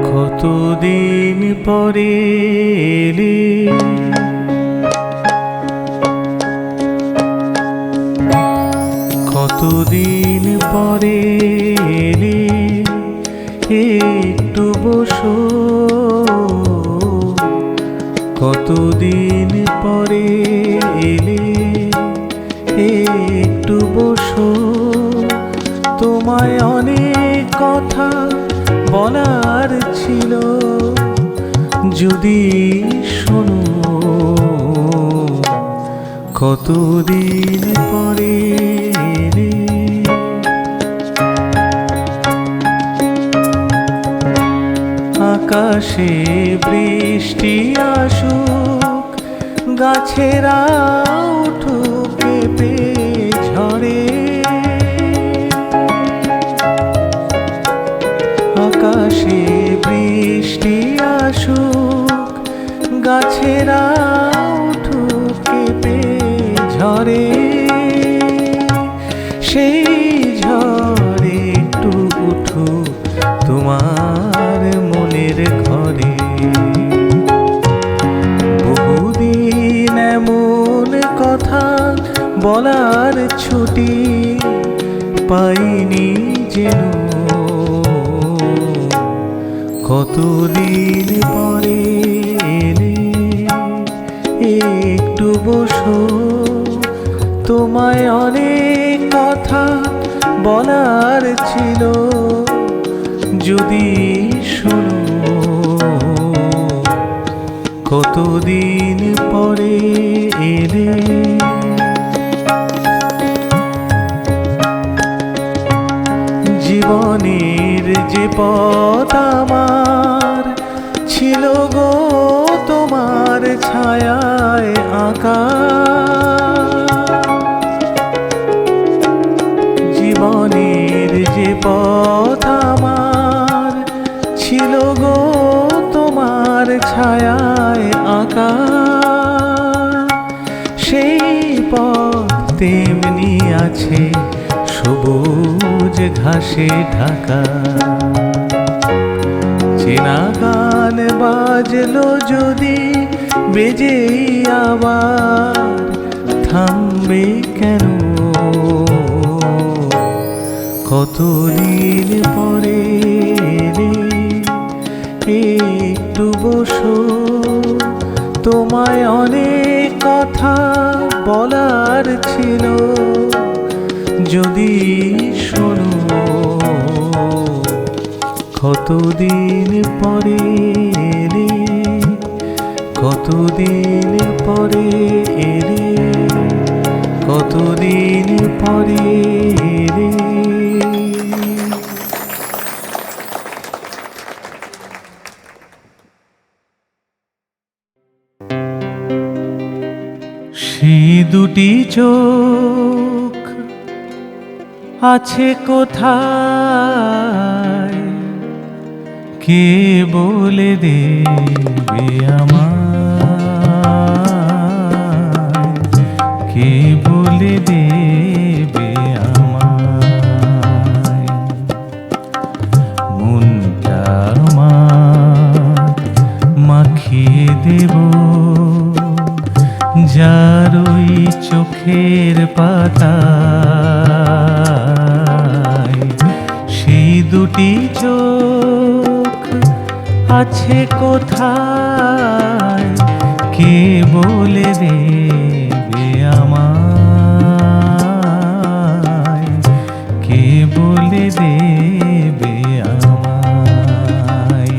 কতদিন পরে এলে, কতদিন পরে এলে, একটু বসো। কতদিন পরে এলে, একটু বসো। তোমায় অনেক কথা বলার ছিল, যদি শোনো। কতদিন পরে এলে, আকাশে বৃষ্টি আসুক, গাছেরা উঠুক কেঁপে ঝরে। আকাশে বৃষ্টি আসুক, গাছেরা উঠুক কেঁপে ঝরে। সেই ঝড়ে একটু উঠুক তোমার মনের ঘরে। বহুদিন এমন কথা বলার ছুটি পাইনি যেন। কতদিন পরে এলে, একটু বসো। তোমায় অনেক কথা বলার ছিল, যদি শোনো। কতদিন পরে এলে, জীবনের যে পথ আমার ছিল গো তোমার ছায়ায় আঁকা। জীবনের যে পথ আমার ছিল গো তোমার ছায়ায় আঁকা। সেই পথ তেমনি আছে সবুজ ঘাসে ঢাকা। চেনা গান বাজলো যদি বেজেই আবার, থামবে কেন? কতদিন পরে এলে, একটু বসো। তোমায় অনেক কথা বলার ছিল, যদি শোনো। কতদিন পরে এলে, কতদিন পরে এলে, কতদিন পরে এলে। সেই দুটি চোখ আছে কোথায়, কে বলে দেবে আমায়? কে বলে দেবে আমায়? মনটা আমার মাখিয়ে দেব যার ওই চোখের পাতায়। সেই দুটি চোখ আছে কোথায়, কে বলে দেবে আমায়? কে বলে দেবে আমায়?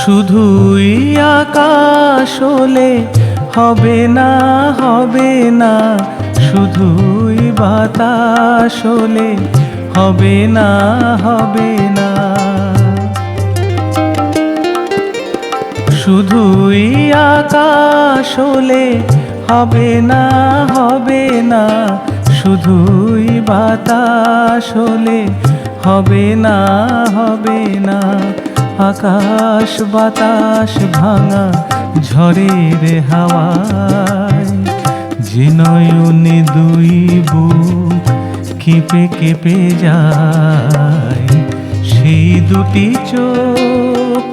শুধুই আকাশ হলে হবে না, হবে না। শুধুই বাতাস হলে হবে না, হবে না। শুধুই আকাশ হলে হবে না, হবে না। শুধুই বাতাস হলে হবে না, হবে না। আকাশ বাতাস ভাঙা ঝড়ের হাওয়ায়, যে নয়নে দুই বুক কেঁপে কেঁপে যায়, সেই দুটি চোখ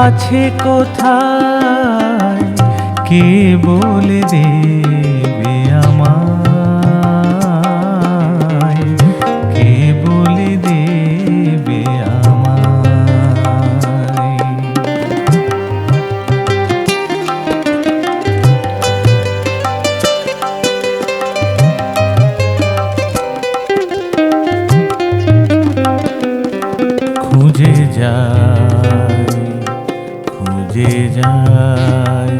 আছে কোথায়, কে বলে দেবে আমায়, কে বলে দেবে আমায়। খুঁজে যায়, খুঁজে যায়,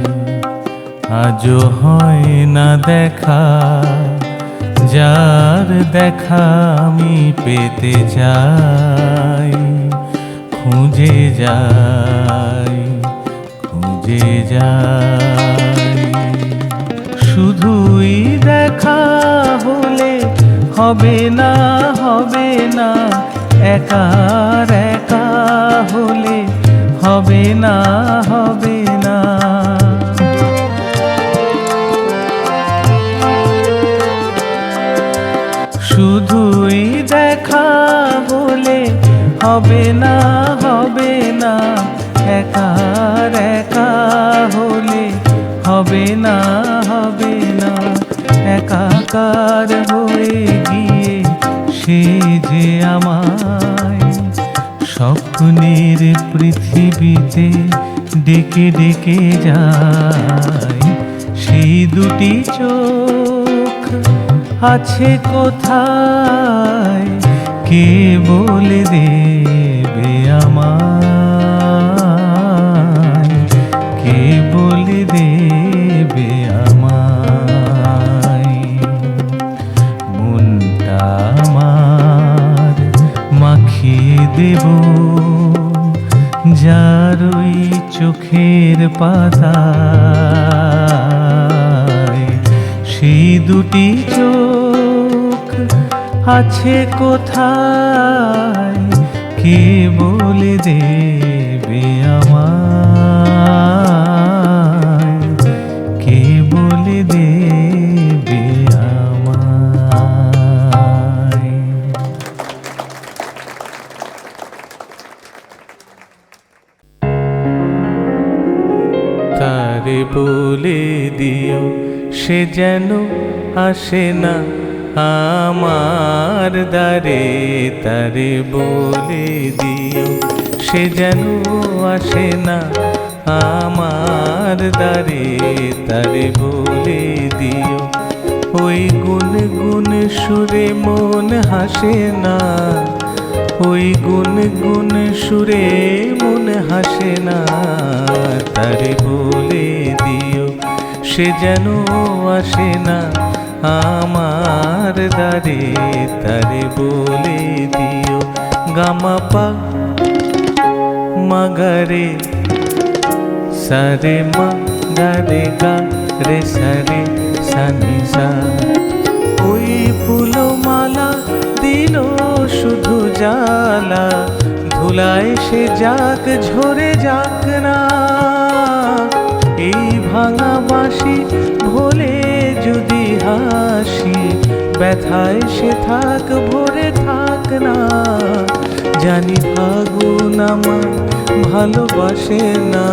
আজও হয় না দেখা, যার দেখা আমি পেতে চাই। খুঁজে যাই, খুঁজে যাই, শুধুই দেখা হলে হবে না, হবে না, একার একা হলে হবে না, হবে না। শুধুই দেখা হলে হবে না, হবে না, একার একা হলে হবে না, হবে না। একাকার হয়ে গিয়ে সে যে আমায় স্বপ্নের পৃথিবীতে ডেকে ডেকে যায়, সেই দুটি চোখ আছে কোথায়, কে বলে দেবে আমায়, কে বলে দেবে আমায়। মনটা আমার মাখিয়ে দেব যার ওই চোখের পাতায়, সেই দুটি চোখ আছে কোথায়, কে বলে দেবে আমায়, কে বলে দেবে আমায়। তারে বলে দিও সে যেন আসে না আমার দ্বারে, তারে বলে দিও সে যেন আসে না আমার দ্বারে, তারে বলে দিও ওই গুন গুন সুরে মন হাসে না, ওই গুন গুন সুরে মন হাসে না, তারে বলে দিও সে যেন আসে না আমার দ্বারে, তারে বলে দিও। গামাপা মাগারে সারে মা গারে গা রে সারে সানি সা, ওই ফুলো মালা দিল শুধু জ্বালা, ধুলায় সে যাক ঝরে যাক না, এই ভাঙা বাঁশি ভোলে যদি হাসি, ব্যথায় সে থাক ভরে থাক না। জানি ফাগুন আমায় ভালোবাসে না,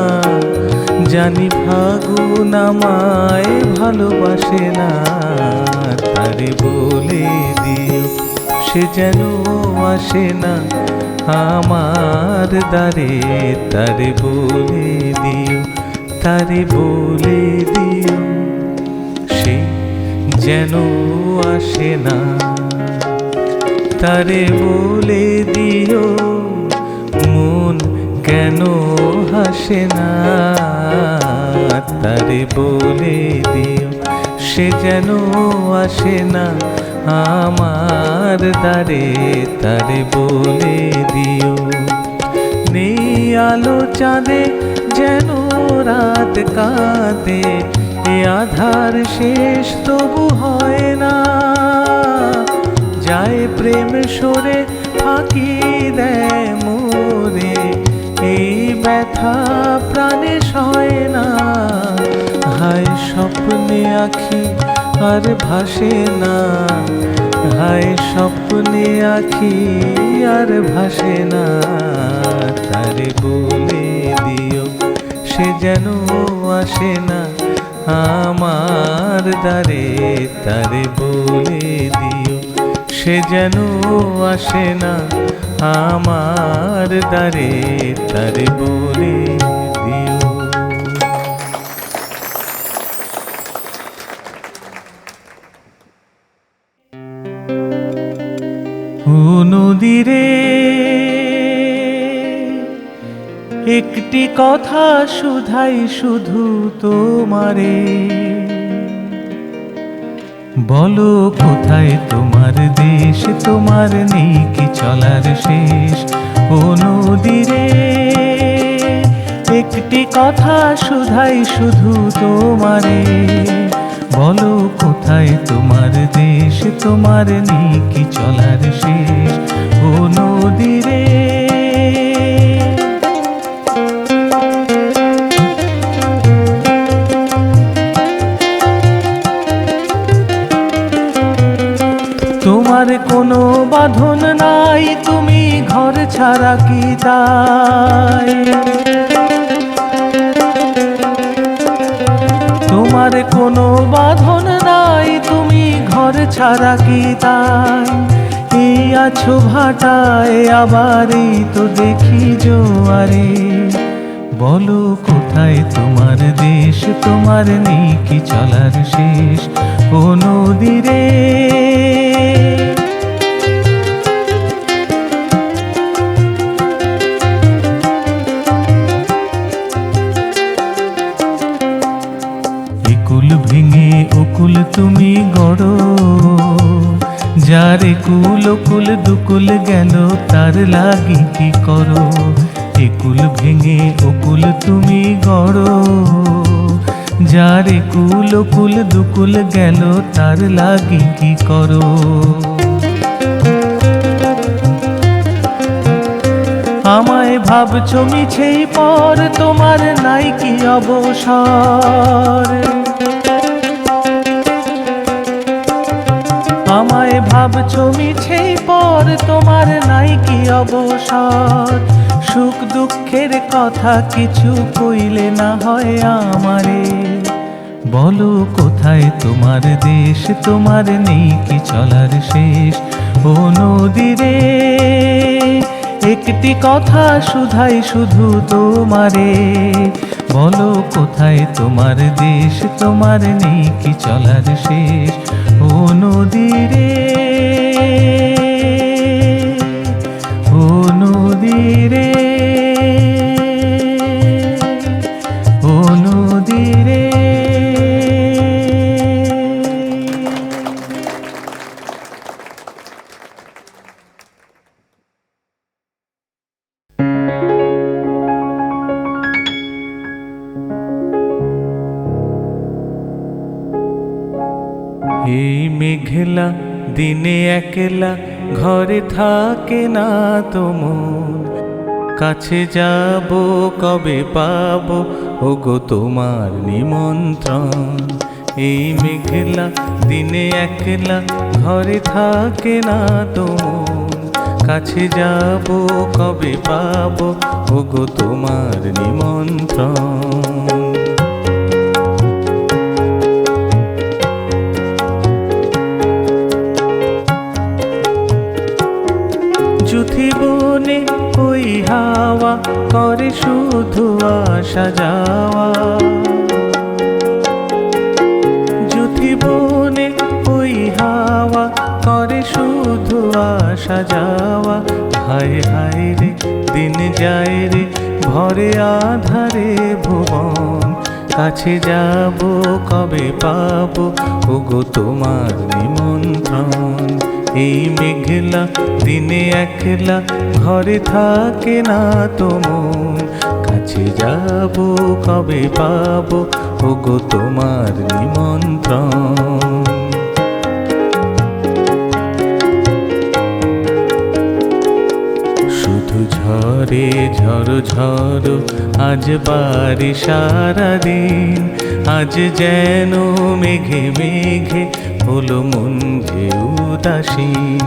জানি ফাগুন আমায় ভালোবাসে না, তারে বলে দিও সে যেন আসে না আমার দ্বারে, তারে বলে দিও, তারে বলে দিও সে যেন আসে না, তারে বলে দিও মন কেন হাসে না, তারে বলে দিও সে যেন আসে না আমার দ্বারে, তারে বলে দিও। নেই আলো চাঁদে যেন রাত কাঁদে, এ আধার শেষ তবু হয় না, যায় প্রেম সরে ফাঁকি দেয় মোরে, এ ব্যথা প্রাণে সয় না, হায় স্বপ্নে আঁখি আর ভাসে না, হায় স্বপ্নে আঁখি আর ভাসে না। তারে বলে দিও সে যেন আসে না আমার দ্বারে, তারে বলে দিও সে যেন আসে না আমার দ্বারে, তারে বলে দিও। ও নদীরে একটি কথা শুধাই শুধু তোমারে, বলো কোথায় তোমার দেশ, তোমার নেই কি চলার শেষ। ও নদীরে একটি কথা শুধাই শুধু তোমারে, বলো কোথায় তোমার দেশ, তোমার নেই কি চলার শেষ। ও নদীরে তোমার কোনো বাঁধন নাই, তুমি ঘর ছাড়া কি তাই, তোমার কোনো বাঁধন নাই, তুমি ঘর ছাড়া কি তাই। এই আছো ভাটায় আবার এই তো দেখি জোয়ারে, বলো কোথায় তোমার দেশ, তোমার নেই কি চলার শেষ। ও নদীরে কুল ভেঙে ওকুল তুমি গড়ো, যারে কুল কুল দুকুল গেল তার লাগি কি করো। একুল ভেঙে ওকুল তুমি গড়ো, যারে কুল কুল দুকুল গেল তার লাগি কি করো। আমায় ভাবছো মিছেই পর, তোমার নাই কি অবসর। আমায় ভাবছো মিছেই পর, তোমার নাই কি অবসর। সুখ দুঃখের কথা কিছু কইলে না হয় আমারে, বলো কোথায় তোমার দেশ, তোমার নেই কি চলার শেষ। ও নদীরে একটি কথা শুধাই শুধু তোমারে, বলো কোথায় তোমার দেশ, তোমার নেই কি চলার শেষ। ও নদীরে ও নদীরে ও নদীরে এই মেঘলা দিনে একলা ঘরে থাকে না তো মন, কাছে যাব কবে পাবো ওগো তোমার নিমন্ত্রণ। এই মেঘলা দিনে একলা ঘরে থাকে না তো মন, কাছে যাব কবে পাবো ওগো তোমার নিমন্ত্রণ। যুথি বনে ওই হাওয়া করে শুধু আসা যাওয়া, যুথি বনে ওই হাওয়া করে শুধু আসা যাওয়া। হায় হায় রে দিন যায় রে ভরে আধারে ভুবন, কাছে যাব কবে পাবো ওগো তোমার নিমন্ত্রণ। এই মেঘলা দিনে একলা ঘরে থাকে না তো মন, কাছে যাব কবে পাবো ওগো তোমার নিমন্ত্রণ। শুধু ঝড় ঝরে ঝড়ো ঝড়ো আজ বাড়ি সারাদিন, আজ যেন মেঘে মেঘে হলো মন যে উদাসীন।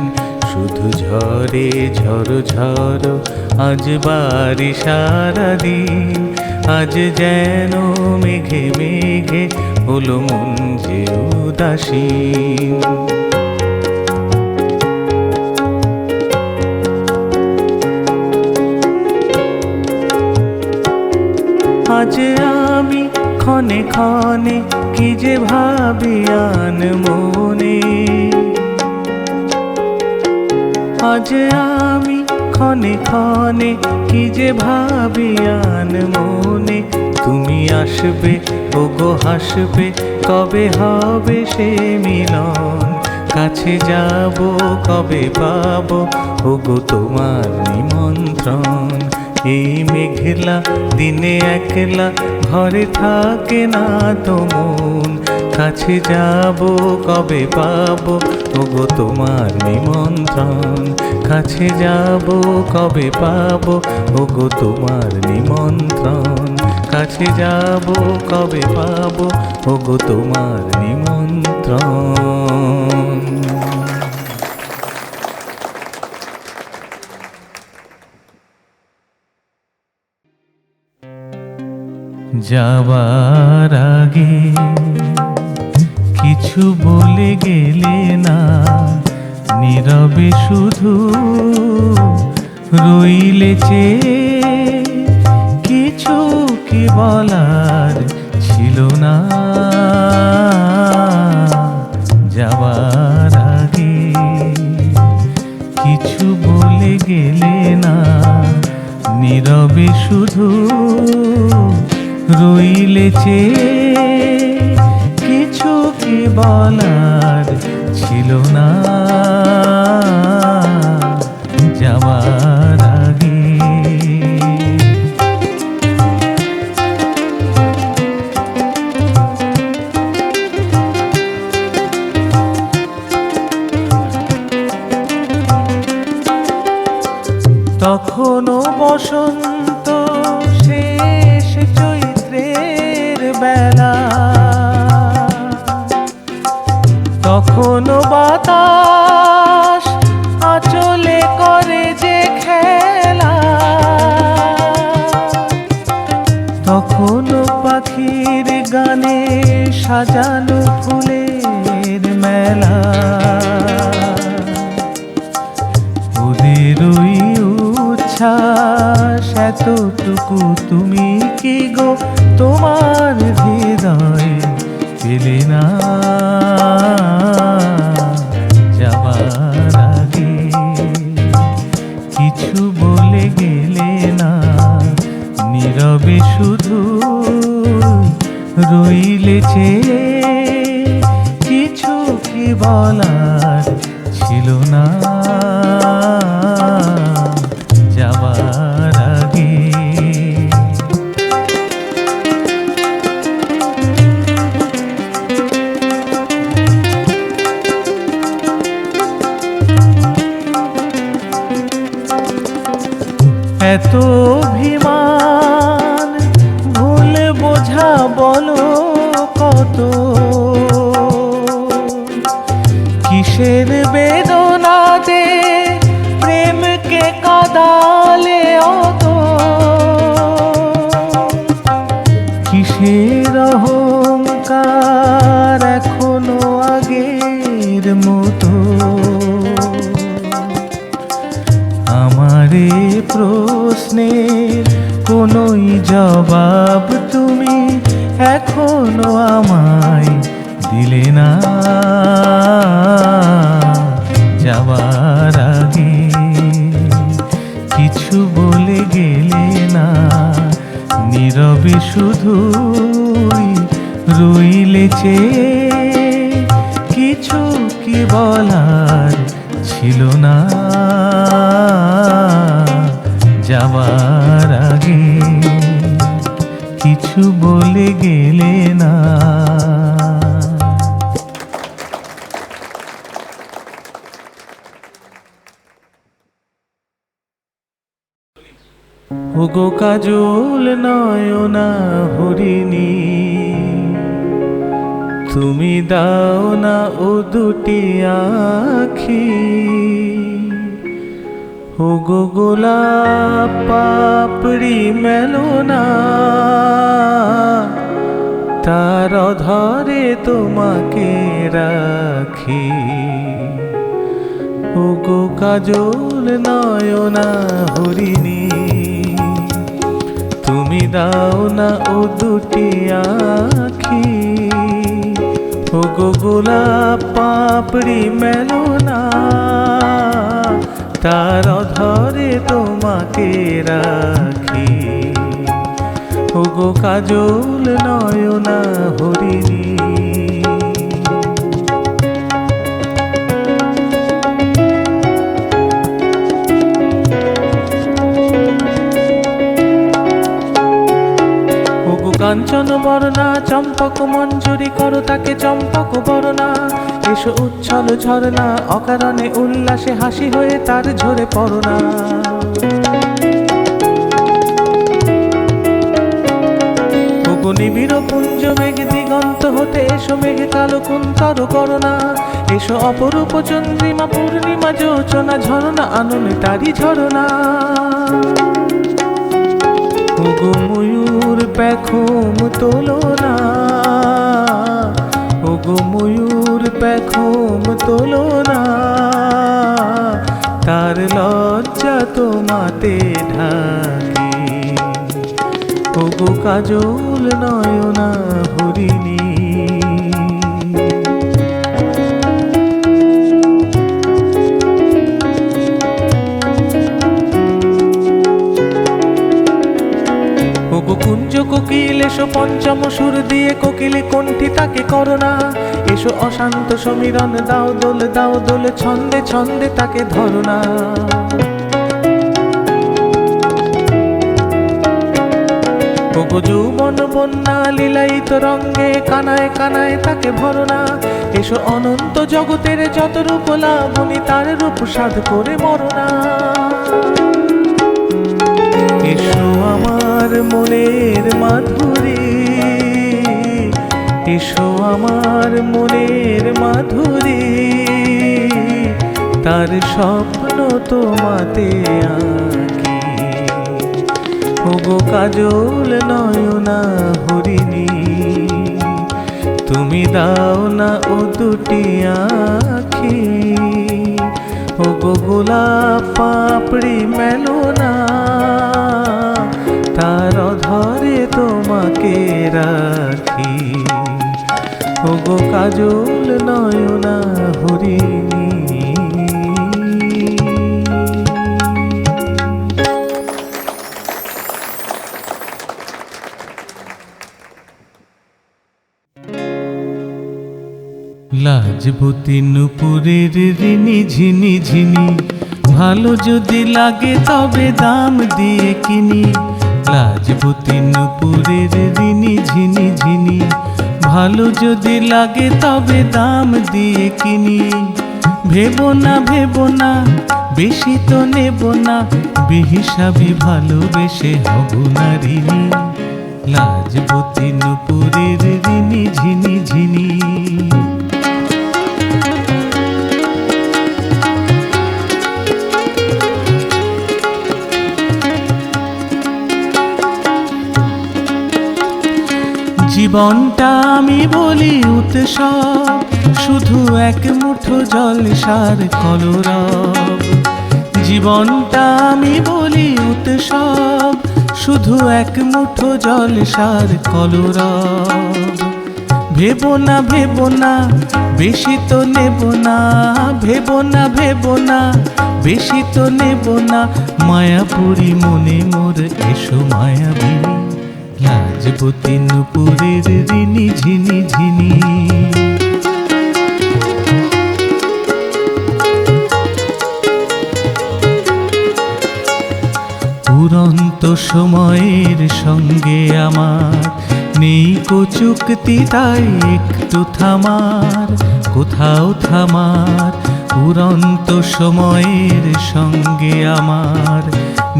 শুধু ঝরে ঝড়ো ঝড়ো আজ বাড়ি সারাদিন, আজ যেন মেঘে মেঘে হলো মন যে উদাসীন। আজ আমি ক্ষণে ক্ষণে কি যে ভাবি আন মনে, আজ আমি ক্ষণে ক্ষণে কি যে ভাবি আন মনে। তুমি আসবে ওগো হাসবে, কবে হবে সে মিলন, কাছে যাব কবে পাবো ওগো তোমার নিমন্ত্রণ। এই মেঘলা দিনে একলা ঘরে থাকে না তো মন, কাছে যাব কবে পাবো ওগো তোমার নিমন্ত্রণ, কাছে যাব কবে পাবো ওগো তোমার নিমন্ত্রণ, কাছে যাব কবে পাবো ওগো তোমার নিমন্ত্রণ। যাবার আগে কিছু বলে গেলে না, নীরবে শুধু রইলে চেয়ে, কিছু কি বলার ছিল না। যাবার আগে কিছু বলে গেলে না, নীরবে শুধু রইলে চেয়ে, কিছু কি বলার ছিল না। যাওয়ার আগে তখনও বসন্ত শেষ চৈত্রের বেলা, তখনও বাতাস আঁচলে করে যে খেলা, তখনও পাখির গানে সাজানো ফুলের মেলা। ওদের ওই উচ্ছ্বাস এতটুকু তুমি কি গো তোমার হৃদয় পেলে না। যাবার আগে কিছু বলে গেলে না, নীরবে শুধু রইলে চেয়ে, কিছু কি বলার ছিল না। যাবার আগে এত অভিমান ভুল বোঝা বলো কত, কিসের বেদনাতে প্রেমকে কাঁদালে অত, কিসের অহংকার এখনো আগের মতো। আমারে প্রশ্নের কোনোই জবাব তুমি এখনো আমায় দিলে না। যাবার আগে কিছু বলে গেলে না, নীরবে শুধুই রইলে চেয়ে, কিছু কি বলার ছিল না। যাবার আগে কিছু বলে গেলে না। ওগো কাজল নয়না হরিণী, তুমি দাও না ও দুটি আখি। ওগো গোলাপ পাপড়ি মেলো না, তার ধরে তোমাকে রাখি। ওগো কাজল নয়না হরিণী, তুমি দাও না ও দুটি আখি। ওগো গোলাপ পাপড়ি মেলো না, তার ধরে তোমাকে রাখি। ওগো কাজল নয়না হরিণী। ওগো কাঞ্চন বর্ণা চম্পক মঞ্জুরি করো তাকে চম্পক বর্ণা। এসো উচ্ছল ঝরনা অকারণে উল্লাসে হাসি হয়ে তার ঝরে পড়ো না। ওগো নিবিড় পুঞ্জ মেঘ দিগন্ত হতে এসো মেঘ কালো কুন্তর করোনা। এসো অপরূপ চন্দ্রিমা পূর্ণিমা যোচনা ঝরনা আননে তারি ঝরনা। ওগো ময়ূর পেখম তোলো না, ওগো ময়ূর পেখম তোলো না, তার লজ্জা তোমাতে ঢাকি। ওগো কাজল নয়না হরিণী। ওগো কুঞ্জ কোকিল এসো পঞ্চম সুর দিয়ে কোকিলে কণ্ঠী তাকে করোনা। এসো অশান্ত সমীরণ দাও দোল ছন্দে ছন্দে তাকে ধরোনা। ওগো যৌবন বন্যা লীলায়িত রঙ্গে কানায় কানায় তাকে ভরোনা। এসো অনন্ত জগতের যত রূপ লাবণী তার রূপ সাধ করে মরোনা। এসো আমার মনের মাধুরী, এসো আমার মনের মাধুরী, তার স্বপ্ন তোমাতে আঁকি। ওগো কাজল নয়না হরিণী, তুমি দাও না ও দুটি আখি। ওগো গোলাপ পাপড়ি মেলো না, তার ধরে তোমাকে রাখি। ওগো কাজল নয়না হরিণী। লাজবতী নুপুরের ঋণী ঝিনি ঝিনি, ভালো যদি লাগে তবে দাম দিয়ে কিনি। লাজবতী নুপুরের ঋণী ঝিনি ঝিনি, ভালো যদি লাগে তবে দাম দিয়ে কিনি। ভেবো না বেশি তো নেব না, বেহিসাবি ভালোবেসে হব না ঋণী। লাজবতী নুপুরের ঋণী ঝিনি ঝিনি। জীবনটা আমি বলি উৎসব, শুধু এক মুঠো জলসার কলরব। জীবনটা আমি বলি উৎসব, শুধু এক মুঠো জলসার কলরব। ভেবো না বেশি তো নেব না, ভেবো না বেশি তো নেব না। মায়াপুরী মনে মোর এসো মায়াবিনী। লাজবতী নুপুরের ঋণী ঝিনি ঝিনি। উড়ন্ত সময়ের সঙ্গে আমার নেই কো চুক্তি, তাই একটু থামার কোথাও থামার। উড়ন্ত সময়ের সঙ্গে আমার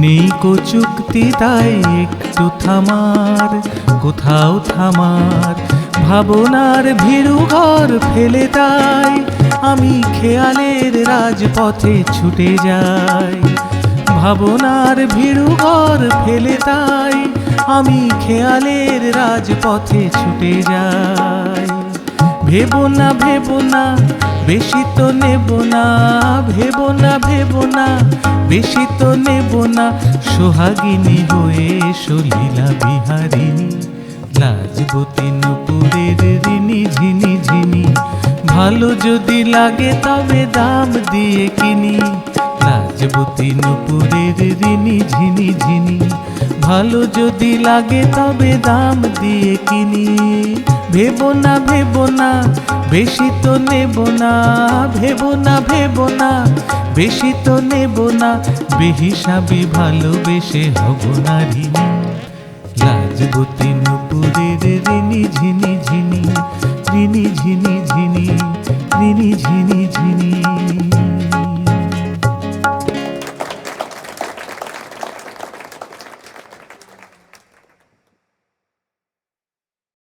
নেই কো চুক্তি তাই একটু থামার, কোথাও থামার, ভাবনার ভীরু ঘর ফেলে তাই আমি খেয়ালের রাজপথে ছুটে যাই। ভাবনার ভীরু ঘর ফেলে তাই আমি খেয়ালের রাজপথে ছুটে যাই। ভেবো না ভেবো না বেশি তো নেব না, ভেবো না ভেবো না বেশি তো নেব না, সোহাগিনী হয়ে সলীলা বিহারিণী, লাজবতী নূপুরের ঋণী ঝিনি ঝিনি, ভালো যদি লাগে তবে দাম দিয়ে কিনি। লাজবতী নূপুরের ঋণী ঝিনি ঝিনি, ভালো যদি লাগে তবে দাম দিয়ে কিনি। ভেবো না ভেবো না বেশি তো নেব না, ভেবো না ভেবো না বেশি তো নেব না, বেহিসাবি ভালোবেসে হব না ঋণী। লাজবতী নূপুরের ঋণী ঝিনি ঝিনি, ঋণী ঝিনি ঝিনি, ঋণী ঝিনি ঝিনি।